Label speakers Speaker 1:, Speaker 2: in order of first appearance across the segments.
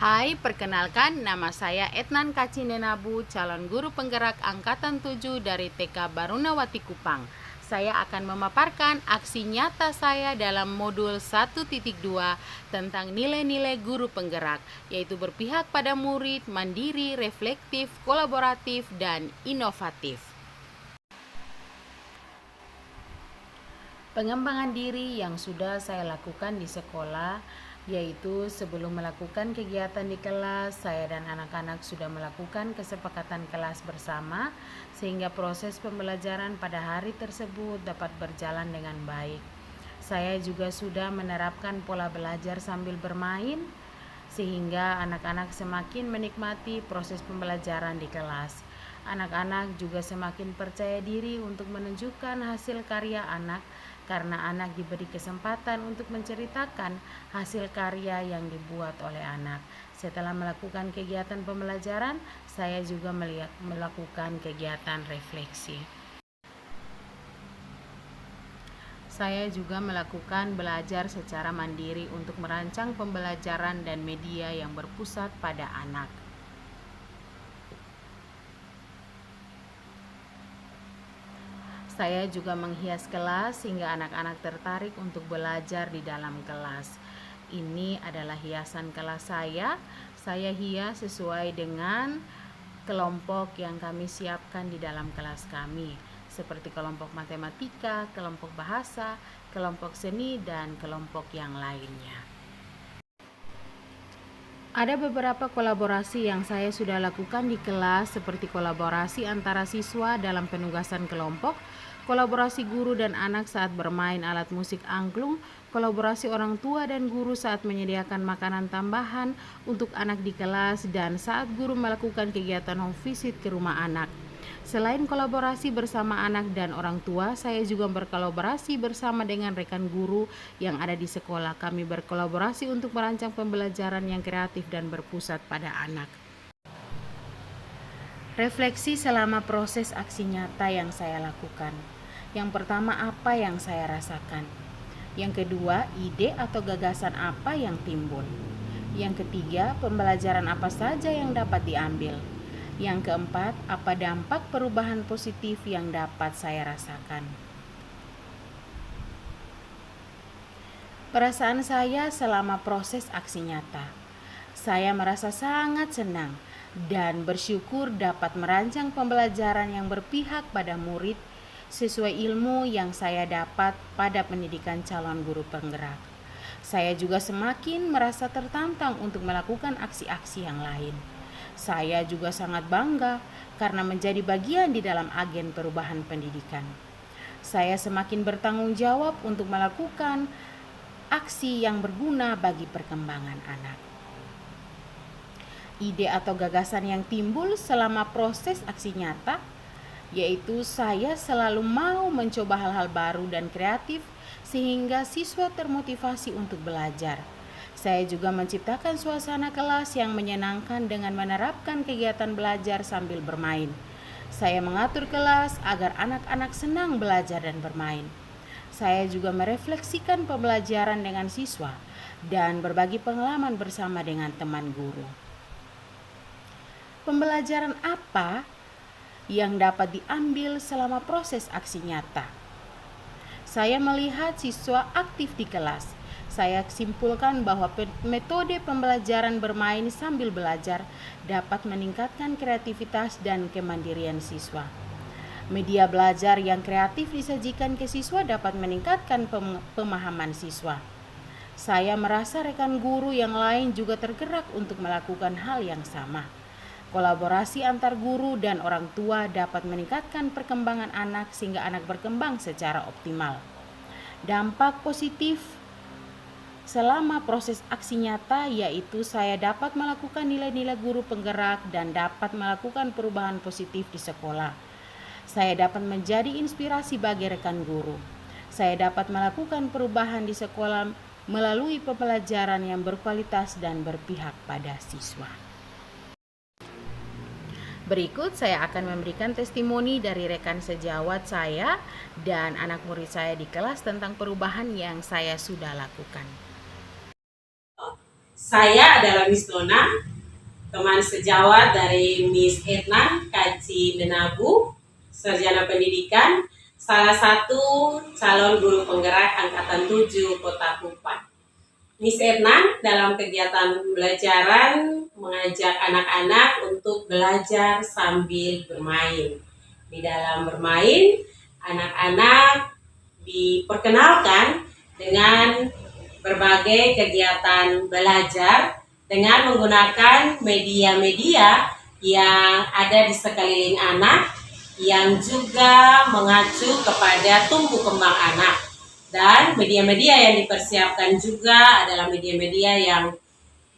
Speaker 1: Hai, perkenalkan nama saya Etnan Kacinenabu, calon guru penggerak Angkatan 7 dari TK Barunawati Kupang. Saya akan memaparkan aksi nyata saya dalam modul 1.2 tentang nilai-nilai guru penggerak, yaitu berpihak pada murid, mandiri, reflektif, kolaboratif, dan inovatif. Pengembangan diri yang sudah saya lakukan di sekolah, yaitu sebelum melakukan kegiatan di kelas, saya dan anak-anak sudah melakukan kesepakatan kelas bersama, sehingga proses pembelajaran pada hari tersebut dapat berjalan dengan baik. Saya juga sudah menerapkan pola belajar sambil bermain, sehingga anak-anak semakin menikmati proses pembelajaran di kelas. Anak-anak juga semakin percaya diri untuk menunjukkan hasil karya anak, karena anak diberi kesempatan untuk menceritakan hasil karya yang dibuat oleh anak. Setelah melakukan kegiatan pembelajaran, saya juga melakukan kegiatan refleksi. Saya juga melakukan belajar secara mandiri untuk merancang pembelajaran dan media yang berpusat pada anak. Saya juga menghias kelas sehingga anak-anak tertarik untuk belajar di dalam kelas. Ini adalah hiasan kelas saya. Saya hias sesuai dengan kelompok yang kami siapkan di dalam kelas kami, seperti kelompok matematika, kelompok bahasa, kelompok seni, dan kelompok yang lainnya. Ada beberapa kolaborasi yang saya sudah lakukan di kelas, seperti kolaborasi antara siswa dalam penugasan kelompok, kolaborasi guru dan anak saat bermain alat musik angklung, kolaborasi orang tua dan guru saat menyediakan makanan tambahan untuk anak di kelas, dan saat guru melakukan kegiatan home visit ke rumah anak. Selain kolaborasi bersama anak dan orang tua, saya juga berkolaborasi bersama dengan rekan guru yang ada di sekolah. Kami berkolaborasi untuk merancang pembelajaran yang kreatif dan berpusat pada anak. Refleksi selama proses aksi nyata yang saya lakukan. Yang pertama, apa yang saya rasakan. Yang kedua, ide atau gagasan apa yang timbul. Yang ketiga, pembelajaran apa saja yang dapat diambil. Yang keempat, apa dampak perubahan positif yang dapat saya rasakan. Perasaan saya selama proses aksi nyata. Saya merasa sangat senang dan bersyukur dapat merancang pembelajaran yang berpihak pada murid sesuai ilmu yang saya dapat pada pendidikan calon guru penggerak. Saya juga semakin merasa tertantang untuk melakukan aksi-aksi yang lain. Saya juga sangat bangga karena menjadi bagian di dalam agen perubahan pendidikan. Saya semakin bertanggung jawab untuk melakukan aksi yang berguna bagi perkembangan anak. Ide atau gagasan yang timbul selama proses aksi nyata, yaitu saya selalu mau mencoba hal-hal baru dan kreatif sehingga siswa termotivasi untuk belajar. Saya juga menciptakan suasana kelas yang menyenangkan dengan menerapkan kegiatan belajar sambil bermain. Saya mengatur kelas agar anak-anak senang belajar dan bermain. Saya juga merefleksikan pembelajaran dengan siswa dan berbagi pengalaman bersama dengan teman guru. Pembelajaran apa yang dapat diambil selama proses aksi nyata? Saya melihat siswa aktif di kelas. Saya simpulkan bahwa metode pembelajaran bermain sambil belajar dapat meningkatkan kreativitas dan kemandirian siswa. Media belajar yang kreatif disajikan ke siswa dapat meningkatkan pemahaman siswa. Saya merasa rekan guru yang lain juga tergerak untuk melakukan hal yang sama. Kolaborasi antar guru dan orang tua dapat meningkatkan perkembangan anak sehingga anak berkembang secara optimal. Dampak positif selama proses aksi nyata yaitu saya dapat melakukan nilai-nilai guru penggerak dan dapat melakukan perubahan positif di sekolah. Saya dapat menjadi inspirasi bagi rekan guru. Saya dapat melakukan perubahan di sekolah melalui pembelajaran yang berkualitas dan berpihak pada siswa. Berikut saya akan memberikan testimoni dari rekan sejawat saya dan anak murid saya di kelas tentang perubahan yang saya sudah lakukan.
Speaker 2: Saya adalah Miss Nona, teman sejawat dari Miss Etna Kaji Menabu, sarjana pendidikan, salah satu calon guru penggerak angkatan 7 Kota Kupang. Miss Etna dalam kegiatan pembelajaran mengajak anak-anak untuk belajar sambil bermain. Di dalam bermain, anak-anak diperkenalkan dengan berbagai kegiatan belajar dengan menggunakan media-media yang ada di sekeliling anak yang juga mengacu kepada tumbuh kembang anak. Dan media-media yang dipersiapkan juga adalah media-media yang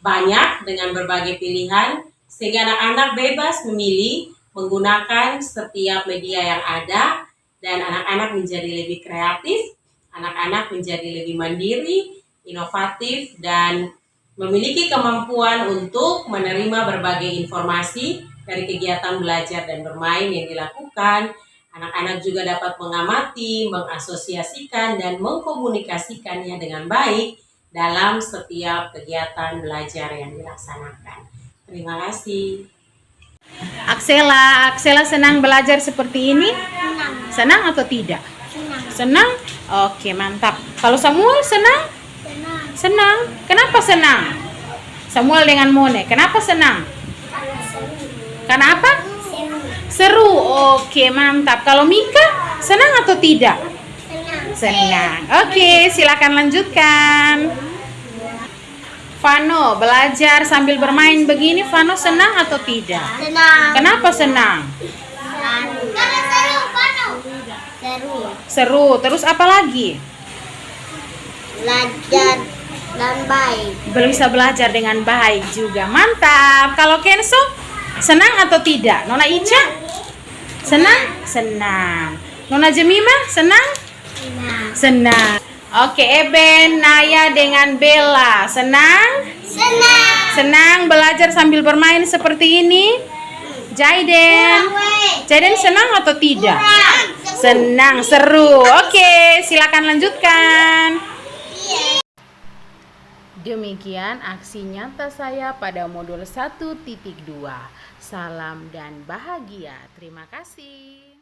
Speaker 2: banyak dengan berbagai pilihan, sehingga anak-anak bebas memilih menggunakan setiap media yang ada, dan anak-anak menjadi lebih kreatif, anak-anak menjadi lebih mandiri, inovatif, dan memiliki kemampuan untuk menerima berbagai informasi dari kegiatan belajar dan bermain yang dilakukan. Anak-anak juga dapat mengamati, mengasosiasikan, dan mengkomunikasikannya dengan baik dalam setiap kegiatan belajar yang dilaksanakan. Terima kasih.
Speaker 1: Aksela senang belajar seperti ini? Senang atau tidak? Senang? Oke, mantap. Kalau Samuel senang? Senang. Kenapa senang? Samuel dengan Mone, kenapa senang? Kenapa? Seru. Oke, mantap. Kalau Mika, senang atau tidak? Senang. Oke, silakan lanjutkan. Vano, belajar sambil bermain begini, Vano senang atau tidak?
Speaker 3: Senang.
Speaker 1: Kenapa senang?
Speaker 3: Karena seru, Vano.
Speaker 1: Seru. Terus apa lagi?
Speaker 3: Belajar dan baik.
Speaker 1: Bisa belajar dengan baik juga. Mantap. Kalau Kenzo, senang atau tidak? Nona Ica? Senang. Nona Jemima, senang? Senang. Oke, Eben, Naya dengan Bella, senang? Senang belajar sambil bermain seperti ini? Jaiden senang atau tidak? Senang, seru. Oke, silakan lanjutkan. Demikian aksi nyata saya pada modul 1.2. Salam dan bahagia. Terima kasih.